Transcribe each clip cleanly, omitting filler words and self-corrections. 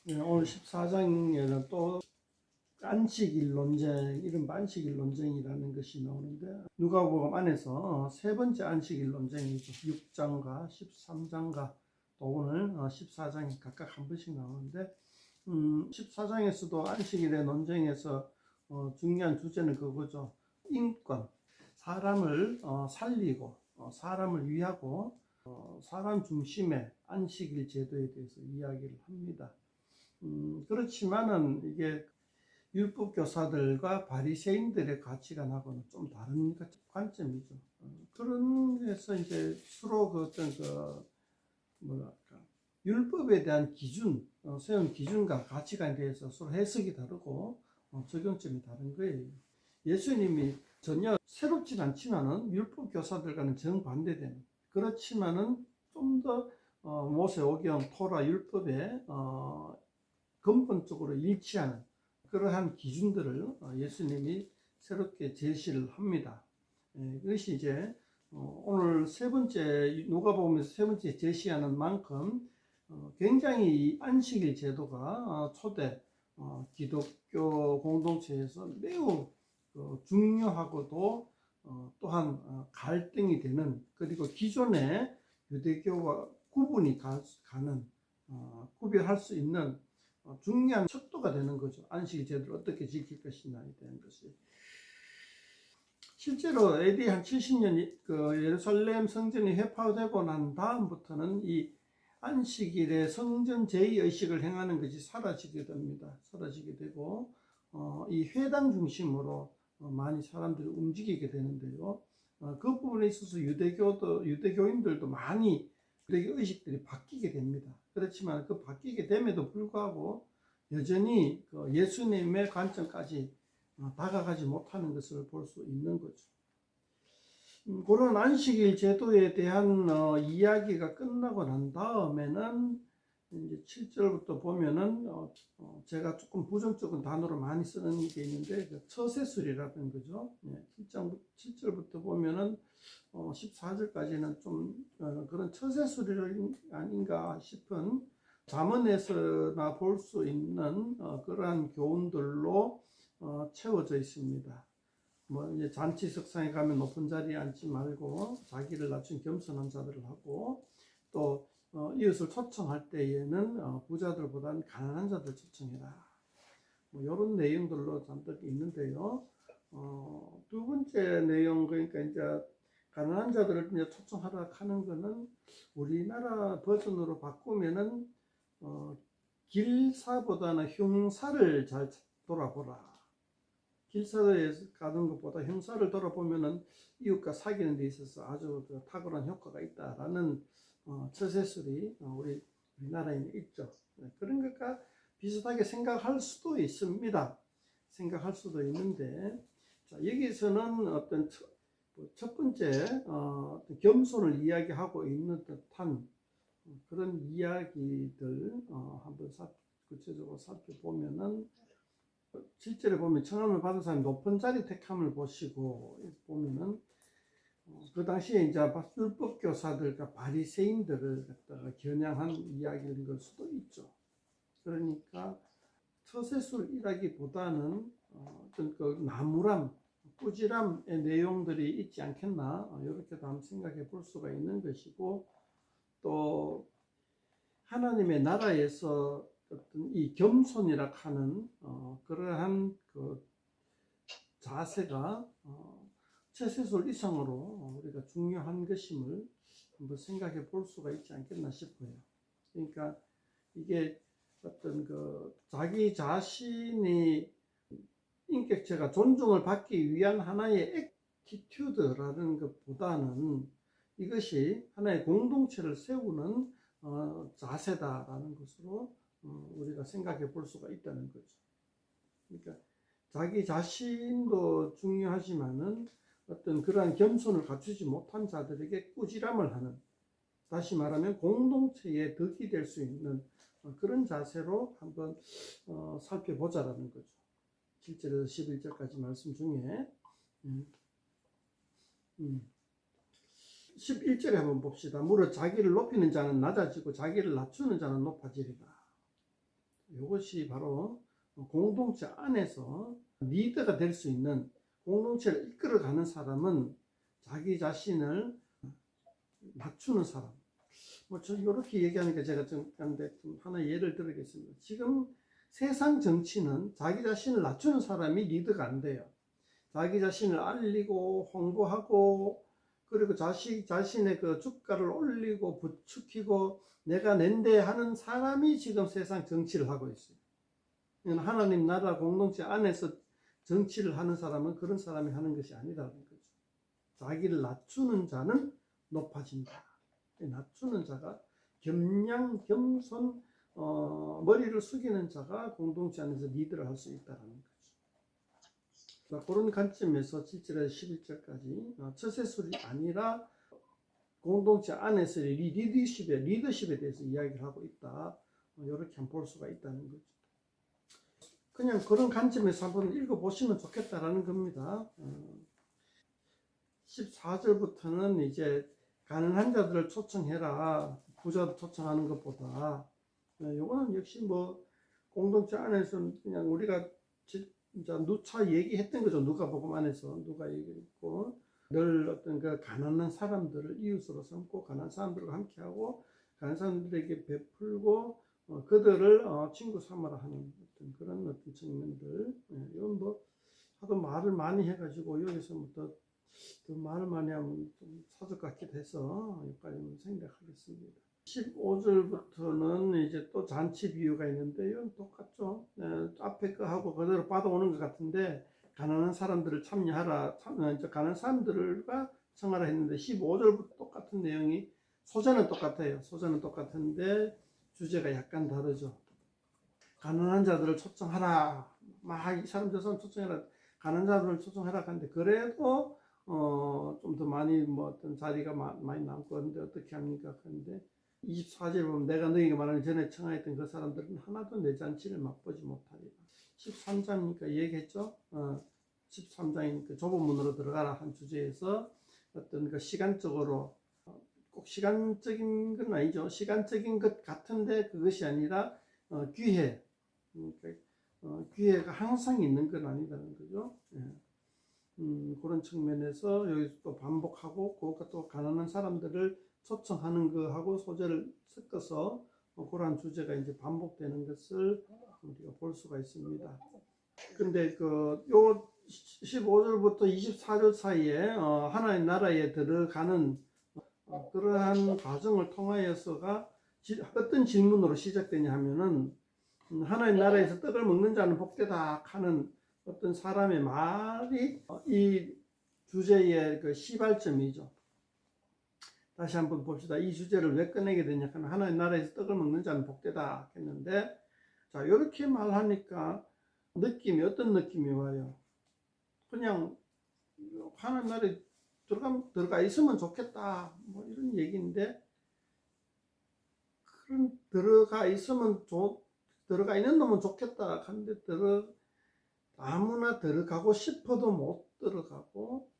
네, 오늘 14장에는 또 안식일 논쟁, 이른바 안식일 논쟁이라는 것이 나오는데, 누가복음 안에서 세 번째 안식일 논쟁이죠. 6장과 13장과 또 오늘 14장이 각각 한 번씩 나오는데, 14장에서도 안식일의 논쟁에서 중요한 주제는 그거죠. 인권, 사람을 살리고 사람을 위하고 사람 중심의 안식일 제도에 대해서 이야기를 합니다. 그렇지만은 이게 율법 교사들과 바리새인들의 가치관하고는 좀 다른 관점이죠. 그런 데서 이제 서로 그 어떤 뭐랄까 율법에 대한 기준, 세운 기준과 가치관에 대해서 서로 해석이 다르고 적용점이 다른 거예요. 예수님이 전혀 새롭진 않지만은 율법 교사들과는 정반대되는, 그렇지만은 좀 더 모세오경, 토라, 율법에 근본적으로 일치하는 그러한 기준들을 예수님이 새롭게 제시를 합니다. 그것이 이제 오늘 세 번째 누가복음에서 세 번째 제시하는 만큼 굉장히 안식일 제도가 초대 기독교 공동체에서 매우 중요하고도 또한 갈등이 되는, 그리고 기존의 유대교와 구분이 가는, 구별할 수 있는 중요한 척도가 되는 거죠. 안식일 제도를 어떻게 지킬 것이냐에 대한 것이. 실제로 AD 한 70년 그 예루살렘 성전이 회파되고 난 다음부터는 이 안식일에 성전 제의 의식을 행하는 것이 사라지게 됩니다. 사라지게 되고 이 회당 중심으로 많이 사람들이 움직이게 되는데요. 그 부분에 있어서 유대교인들도 많이 유대교 의식들이 바뀌게 됩니다. 그렇지만 그 바뀌게 됨에도 불구하고 여전히 그 예수님의 관점까지 다가가지 못하는 것을 볼 수 있는 거죠. 그런 안식일 제도에 대한 이야기가 끝나고 난 다음에는 이제 7절부터 보면은 제가 조금 부정적인 단어로 많이 쓰는 게 있는데 그 처세술이라는 거죠. 7절부터 보면은 14절까지는 좀 그런 처세술이 아닌가 싶은, 잠언에서나 볼 수 있는 그러한 교훈들로 채워져 있습니다. 뭐 이제 잔치 석상에 가면 높은 자리에 앉지 말고 자기를 낮춘 겸손한 자들을 하고, 또 이웃을 초청할 때에는 부자들보다는 가난한 자들 초청해라. 뭐 이런 내용들로 잔뜩 있는데요. 두 번째 내용, 그러니까 이제 가난한 자들을 이제 초청하라 하는 거는 우리나라 버전으로 바꾸면은 길사보다는 흉사를 잘 돌아보라. 길사에 가는 것보다 형사를 돌아보면은 이웃과 사귀는 데 있어서 아주 탁월한 효과가 있다라는 처세술이 우리나라에는 있죠. 그런 것과 비슷하게 생각할 수도 있습니다. 생각할 수도 있는데, 자, 여기서는 어떤 첫 번째 겸손을 이야기하고 있는 듯한 그런 이야기들 한번 구체적으로 살펴보면은, 실제로 보면 청함을 받은 사람이 높은 자리 택함을 보시고 보면은 그 당시에 이제 율법 교사들과 바리새인들을 갖다가 겨냥한 이야기인 걸 수도 있죠. 그러니까 처세술이라기보다는 어떤 그 나무람, 꾸지람의 내용들이 있지 않겠나, 이렇게도 한번 생각해 볼 수가 있는 것이고, 또 하나님의 나라에서 어떤 이 겸손이라 하는 그러한 그 자세가 처세술 이상으로 우리가 중요한 것임을 한번 생각해 볼 수가 있지 않겠나 싶어요. 그러니까 이게 어떤 그 자기 자신이 인격체가 존중을 받기 위한 하나의 액티튜드라는 것보다는 이것이 하나의 공동체를 세우는 자세다라는 것으로 우리가 생각해 볼 수가 있다는 거죠. 그러니까 자기 자신도 중요하지만은 어떤 그러한 겸손을 갖추지 못한 자들에게 꾸지람을 하는, 다시 말하면 공동체의 덕이 될 수 있는 그런 자세로 한번 살펴보자라는 거죠. 7절에서 11절까지 말씀 중에 11절에 한번 봅시다. 무릇 자기를 높이는 자는 낮아지고 자기를 낮추는 자는 높아지리라. 이것이 바로 공동체 안에서 리더가 될 수 있는, 공동체를 이끌어가는 사람은 자기 자신을 낮추는 사람. 뭐 저 이렇게 얘기하니까 제가 좀 하나 예를 들겠습니다. 지금 세상 정치는 자기 자신을 낮추는 사람이 리더가 안 돼요. 자기 자신을 알리고 홍보하고, 그리고 자신의 그 주가를 올리고 부추기고 내가 낸데 하는 사람이 지금 세상 정치를 하고 있어요. 하나님 나라 공동체 안에서 정치를 하는 사람은 그런 사람이 하는 것이 아니라는 거죠. 자기를 낮추는 자는 높아진다. 낮추는 자가, 겸양 겸손, 머리를 숙이는 자가 공동체 안에서 리더를 할 수 있다는 거죠. 자, 그런 관점에서 7절에서 11절까지 처세술이 아니라 공동체 안에서의 리더십에 대해서 이야기를 하고 있다. 이렇게 한번 볼 수가 있다는 거죠. 그냥 그런 관점에서 한번 읽어보시면 좋겠다라는 겁니다. 14절부터는 이제 가난한 자들을 초청해라, 부자도 초청하는 것보다, 이거는 역시 뭐 공동체 안에서는 그냥 우리가 진짜 누차 얘기했던 거죠. 누가복음 안에서 누가 얘기했고, 늘 어떤 그 가난한 사람들을 이웃으로 삼고 가난한 사람들과 함께하고 가난한 사람들에게 베풀고 그들을 친구 삼아라 하는 그런 어떤 측면들. 이건 뭐 하도 말을 많이 해가지고 여기서 더 말을 많이 하면 좀 사족 같기도 해서 여기까지는 생략하겠습니다. 15절부터는 이제 또 잔치 비유가 있는데 이건 똑같죠. 앞에 거하고 그대로 받아오는 것 같은데, 가난한 사람들을 참여하라, 가난한 사람들과 청하라 했는데 15절부터 똑같은 내용이, 소재는 똑같아요. 소재는 똑같은데 주제가 약간 다르죠. 가난한 자들을 초청하라, 막 이 사람 저 사람 초청해라, 가난한 자들을 초청하라 하는데, 그래도 좀 더 많이 뭐 어떤 자리가 많이 남고 그런데 어떻게 합니까? 그런데 24절 보면 내가 너희에게 말하는 전에 청하였던 그 사람들은 하나도 내 잔치를 맛보지 못하리라. 13장이니까 얘기했죠. 13장이니까 좁은 문으로 들어가라 한 주제에서 어떤 그 시간적으로, 꼭 시간적인 건 아니죠. 시간적인 것 같은데 그것이 아니라 기회, 기회가 항상 있는 건 아니라는 거죠. 그런 측면에서 여기서 또 반복하고, 그것과 또 가난한 사람들을 초청하는 거하고 소재를 섞어서 그러한 주제가 이제 반복되는 것을 우리가 볼 수가 있습니다. 근데 요 15절부터 24절 사이에 하나님 나라에 들어가는 그러한 과정을 통하여서가 어떤 질문으로 시작되냐 하면은, 하나님 나라에서 떡을 먹는 자는 복되다 하는 어떤 사람의 말이 이 주제의 그 시발점이죠. 다시 한번 봅시다. 이 주제를 왜 꺼내게 되냐 하면, 하나님 나라에서 떡을 먹는 자는 복되다 했는데, 자, 이렇게 말하니까 어떤 느낌이 와요? 그냥 하나님 나라에 들어가 있으면 좋겠다, 뭐 이런 얘기인데, 그런 들어가 있는 놈은 좋겠다 하는데, 아무나 들어가고 싶어도 못 들어가고,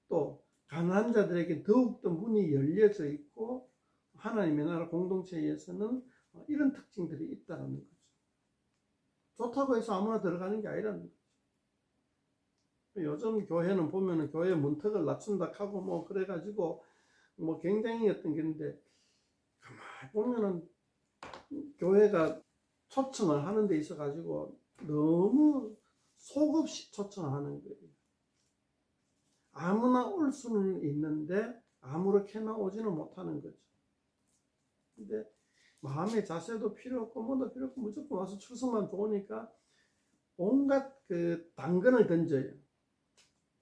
또 가난한 자들에게 더욱더 문이 열려져 있고, 하나님의 나라 공동체에서는 이런 특징들이 있다는 거죠. 좋다고 해서 아무나 들어가는 게 아니라는 거죠. 요즘 교회는 보면은 교회 문턱을 낮춘다 하고 뭐 그래가지고 뭐 굉장히 어떤 게 있는데, 가만히 보면은 교회가 초청을 하는 데 있어 가지고 너무 속없이 초청을 하는 거예요. 아무나 올 수는 있는데 아무렇게나 오지는 못하는 거죠. 근데 마음의 자세도 필요 없고 뭐도 필요 없고 무조건 와서 출석만 좋으니까 온갖 그 당근을 던져요.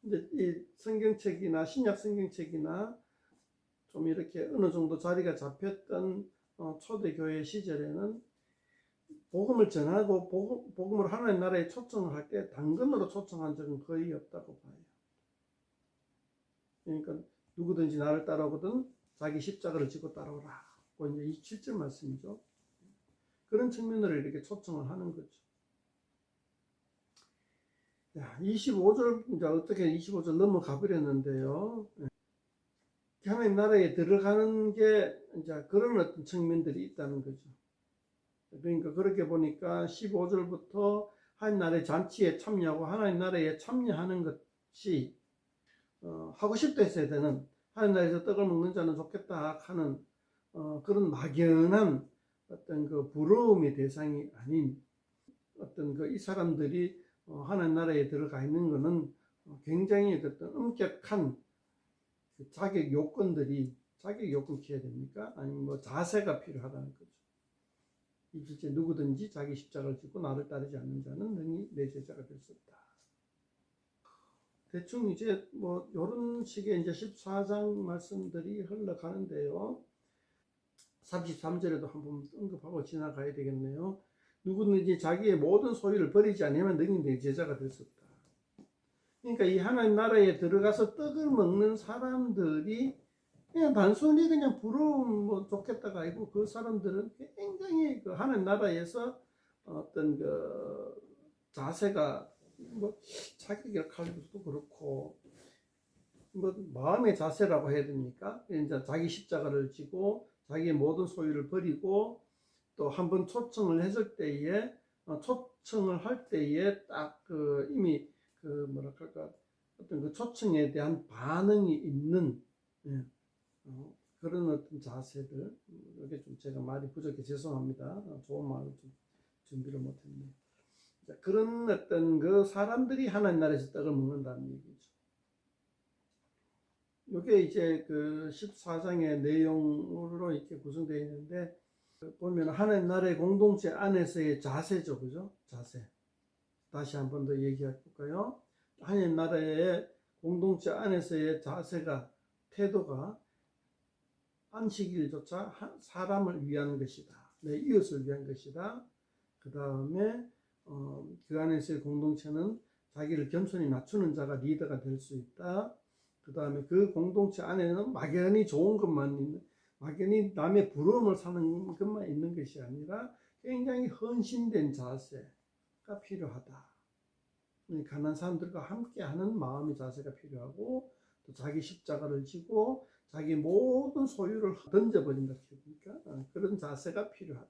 근데 이 성경책이나 신약 성경책이나 좀 이렇게 어느 정도 자리가 잡혔던 초대교회 시절에는 복음을 전하고 복음을 하나님 나라에 초청을 할 때 당근으로 초청한 적은 거의 없다고 봐요. 그러니까 누구든지 나를 따라오거든 자기 십자가를 지고 따라오라. 이제 이 7절 말씀이죠. 그런 측면으로 이렇게 초청을 하는 거죠. 25절, 이제 어떻게 25절 넘어가 버렸는데요. 하나님 나라에 들어가는 게 이제 그런 어떤 측면들이 있다는 거죠. 그러니까 그렇게 보니까 15절부터 하나님 나라의 잔치에 참여하고 하나님 나라에 참여하는 것이 하고 싶다 했어야 되는, 하나님 나라에서 떡을 먹는 자는 좋겠다 하는 그런 막연한 어떤 그 부러움의 대상이 아닌, 어떤 그 이 사람들이 하나님 나라에 들어가 있는 것은 굉장히 어떤 엄격한 그 자격 요건들이, 자격 요건 키워야 됩니까? 아니면 뭐 자세가 필요하다는 거죠. 27절 누구든지 자기 십자가를 지고 나를 따르지 않는 자는 능히 내 제자가 될 수 없다. 대충 이제 뭐 이런 식의 이제 14장 말씀들이 흘러가는데요. 33절에도 한번 언급하고 지나가야 되겠네요. 누구든지 자기의 모든 소유를 버리지 않으면 능히 내 제자가 될 수 없다. 그러니까 이 하나님 나라에 들어가서 떡을 먹는 사람들이 그냥 단순히 그냥 부러움 뭐 좋겠다가 아니고, 그 사람들은 굉장히 그 하나님 나라에서 어떤 그 자세가 뭐 자기 격하기도 그렇고, 뭐 마음의 자세라고 해야 됩니까? 이제 자기 십자가를 지고 자기의 모든 소유를 버리고, 또 한번 초청을 했을 때에 초청을 할 때에 딱 그 이미 그 뭐랄까 어떤 그 초청에 대한 반응이 있는, 예, 그런 어떤 자세들. 이게 좀 제가 말이 부족해 죄송합니다. 좋은 말을 좀 준비를 못했네요. 그런 어떤 그 사람들이 하나님 나라에서 떡을 먹는다는 얘기죠. 이게 이제 그 14장의 내용으로 이렇게 구성되어 있는데, 보면 하나님 나라의 공동체 안에서의 자세죠, 그죠? 자세. 다시 한 번 더 얘기해 볼까요? 하나님 나라의 공동체 안에서의 자세가, 태도가 안식일조차 사람을 위한 것이다. 내 이웃을 위한 것이다. 그 다음에 그 안에서의 공동체는 자기를 겸손히 낮추는 자가 리더가 될 수 있다. 그 다음에 그 공동체 안에는 막연히 좋은 것만 있는, 막연히 남의 부러움을 사는 것만 있는 것이 아니라 굉장히 헌신된 자세가 필요하다. 가난한 사람들과 함께하는 마음의 자세가 필요하고, 또 자기 십자가를 지고 자기 모든 소유를 던져버린다. 그러니까 그런 자세가 필요하다.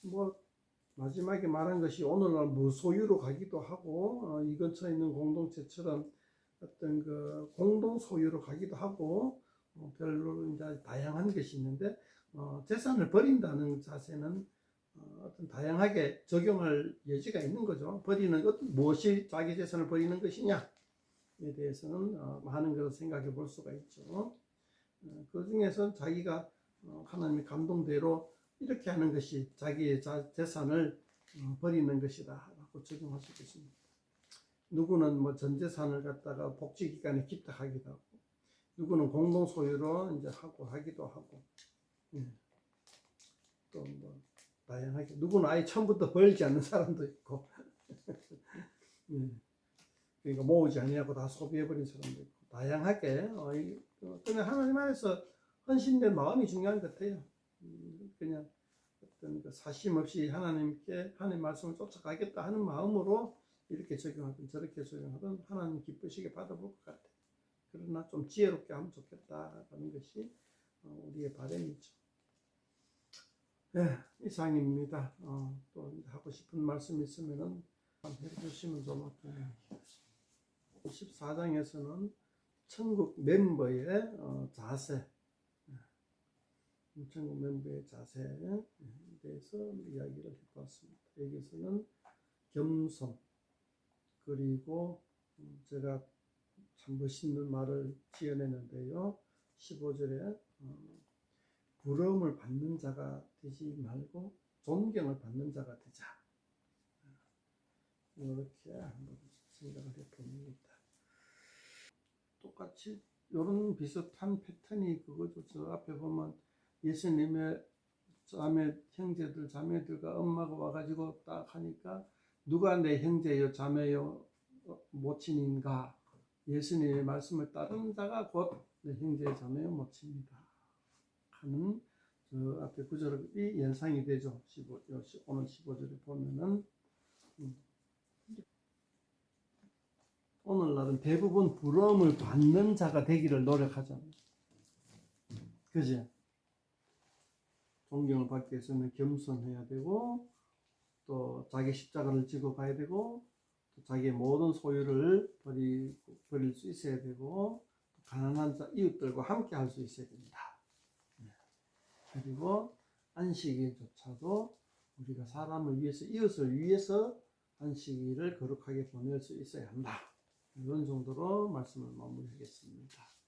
뭐 마지막에 말한 것이 오늘날 무소유로 가기도 하고, 이 근처에 있는 공동체처럼 어떤 그 공동 소유로 가기도 하고, 별로 이제 다양한 것이 있는데, 재산을 버린다는 자세는 어떤 다양하게 적용할 여지가 있는 거죠. 버리는 것, 무엇이 자기 재산을 버리는 것이냐에 대해서는 많은 것을 생각해 볼 수가 있죠. 그 중에서 자기가 하나님의 감동대로 이렇게 하는 것이 자기의 재산을 버리는 것이다 라고 적용할 수 있습니다. 누구는 뭐 전 재산을 갖다가 복지기관에 기탁하기도 하고, 누구는 공동 소유로 이제 하기도 하고, 또 뭐 다양하게, 누구는 아예 처음부터 벌지 않는 사람도 있고, 그러니까 모으지 아니하고 다 소비해버린 사람도 있고, 다양하게 그냥 하나님 안에서 헌신된 마음이 중요한 것 같아요. 그냥 어떤 그 사심 없이 하나님께 하나님 말씀을 쫓아가겠다 하는 마음으로 이렇게 적용하든 저렇게 적용하든 하나님 기쁘시게 받아볼 것 같아요. 그러나 좀 지혜롭게 하면 좋겠다라는 것이 우리의 바람이죠. 네, 이상입니다. 또 하고 싶은 말씀 있으면은 해주시면 좋을 것 같아요. 14장에서는 천국 멤버의 자세, 천국 멤버의 자세에 대해서 이야기를 해보았습니다. 여기서는 겸손, 그리고 제가 참 멋있는 말을 지어내는데요. 15절에 부러움을 받는 자가 되지 말고 존경을 받는 자가 되자. 이렇게 한번 생각을 해봅니다. 똑같이 이런 비슷한 패턴이 그거죠. 저 앞에 보면 예수님의 자매, 형제들, 자매들과 엄마가 와가지고 딱 하니까 누가 내 형제요, 자매요, 모친인가? 예수님의 말씀을 따르는 자가 곧 내 형제요, 자매요, 모친이다 하는 저 앞에 구절이 연상이 되죠. 오늘 15절에 보면은 오늘날은 대부분 부러움을 받는 자가 되기를 노력하잖아요. 그지? 존경을 받기 위해서는 겸손해야 되고, 또 자기 십자가를 지고 가야 되고, 또 자기의 모든 소유를 버릴 수 있어야 되고, 가난한 자 이웃들과 함께 할 수 있어야 됩니다. 그리고 안식일조차도 우리가 사람을 위해서, 이웃을 위해서 안식일을 거룩하게 보낼 수 있어야 한다. 이런 정도로 말씀을 마무리하겠습니다.